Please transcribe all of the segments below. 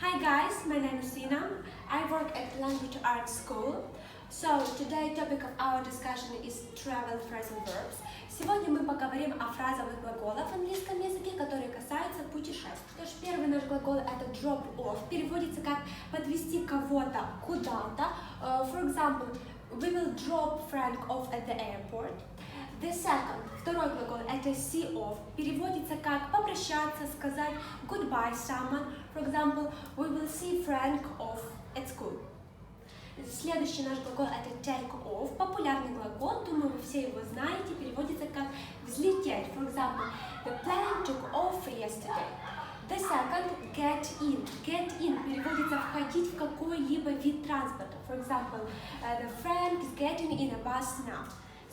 Hi guys, my name is Sina. I work at Language Arts School. So today topic of our discussion is travel phrasal verbs. Сегодня мы поговорим о фразовых глаголах в английском языке, которые касаются путешествий. То есть первый наш глагол это drop off, переводится как подвести кого-то куда-то. For example, we will drop Frank off at the airport. The second, второй глагол это see off, переводится как попрощаться, сказать goodbye someone. For example, we will see Frank off at school. Следующий наш глагол это take off, популярный глагол, думаю, вы все его знаете, переводится как взлететь. For example, the plane took off yesterday. The second, get in. Get in переводится входить в какой-либо вид транспорта. For example, the Frank is getting in a bus now.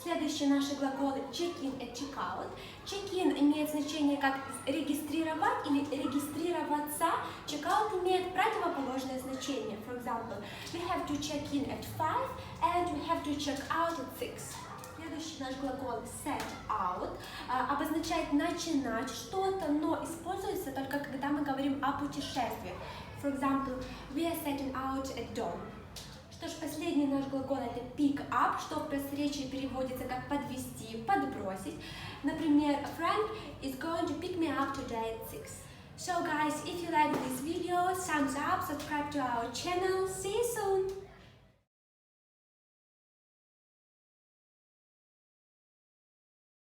Следующие наши глаголы check-in и check-out. Check-in имеет значение как регистрировать или регистрироваться. Check-out имеет противоположное значение. For example, we have to check in at 5 and we have to check out at 6. Следующий наш глагол set out обозначает начинать что-то, но используется только когда мы говорим о путешествиях. For example, we are setting out at dawn. Что ж, последний наш глагол это pick up, что в просторечии переводится как подвести, подбросить. Например, Frank is going to pick me up today at 6. So guys, if you like this video, thumbs up, subscribe to our channel. See you soon!